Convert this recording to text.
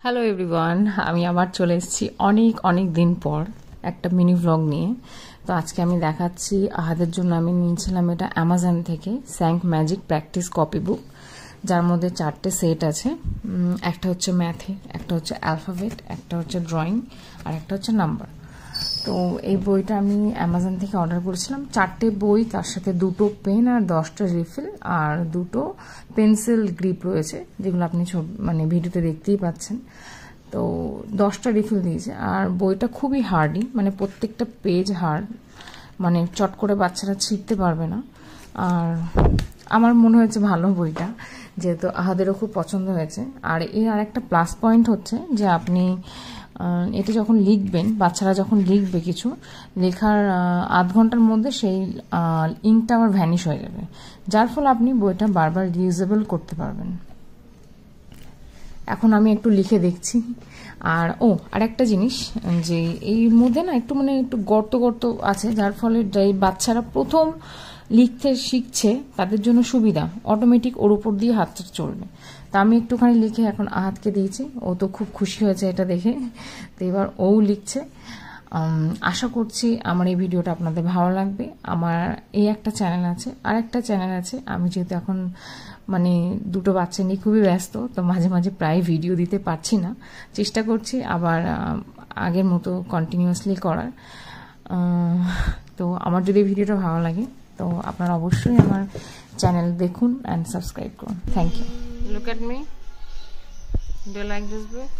Hello everyone, আমি আবার চলে এসেছি অনেক দিন পর একটা মিনি ভ্লগ নিয়ে। তো আজকে আমি দেখাচ্ছি আহাদের জন্য আমি নিয়েছিলাম এটা অ্যামাজন থেকে স্যাঙ্ক ম্যাজিক প্র্যাকটিস কপি বুক, যার মধ্যে 4টে সেট আছে। একটা হচ্ছে ম্যাথে, একটা হচ্ছে অ্যালফাবেট, একটা হচ্ছে ড্রয়িং আর একটা হচ্ছে নাম্বার। তো এই বইটা আমি অ্যামাজন থেকে অর্ডার করেছিলাম। 4টে বই, তার সাথে 2টো পেন আর 10টা রিফিল আর 2টো পেন্সিল গ্রিপ রয়েছে, যেগুলো আপনি ভিডিওতে দেখতেই পাচ্ছেন। তো 10টা রিফিল দিয়েছে। আর বইটা খুবই হার্ডি, মানে প্রত্যেকটা পেজ হার্ড, মানে চট করে বাচ্চারা ছিঁড়তে পারবে না। আর আমার মনে হয়েছে ভালো বইটা, যেহেতু আহাদেরও খুব পছন্দ হয়েছে। আর এর আর একটা প্লাস পয়েন্ট হচ্ছে যে আপনি এটা যখন লিখবেন, বাচ্চারা যখন লিখবে কিছু লেখার আধ ঘন্টার মধ্যে সেই ইঙ্কটা আবার ভ্যানিশ হয়ে যাবে, যার ফলে আপনি বইটা বারবার রিউজেবল করতে পারবেন। এখন আমি একটু লিখে দেখছি। আর একটা জিনিস, যে এই মধ্যে না একটু গর্ত আছে, যার ফলে যে বাচ্চারা প্রথম লিখতে শিখছে তাদের জন্য সুবিধা, অটোমেটিক ওর উপর দিয়ে হাতটা চলবে। তা আমি একটুখানি লিখে এখন আহাতকে দিয়েছি, ও তো খুব খুশি হয়েছে এটা দেখে। তো এবার ও লিখছে। আশা করছি আমার এই ভিডিওটা আপনাদের ভালো লাগবে। আমার এই একটা চ্যানেল আছে, আর একটা চ্যানেল আছে। আমি যেহেতু এখন দুটো বাচ্চা নিয়ে খুবই ব্যস্ত, তো মাঝে মাঝে প্রায় ভিডিও দিতে পারছি না। চেষ্টা করছি আবার আগের মতো কন্টিনিউয়াসলি করার। তো আমার যদি ভিডিওটা ভালো লাগে তো আপনারা অবশ্যই আমার চ্যানেল দেখুন অ্যান্ড সাবস্ক্রাইব করুন। Thank you. Look at me, do you like this book?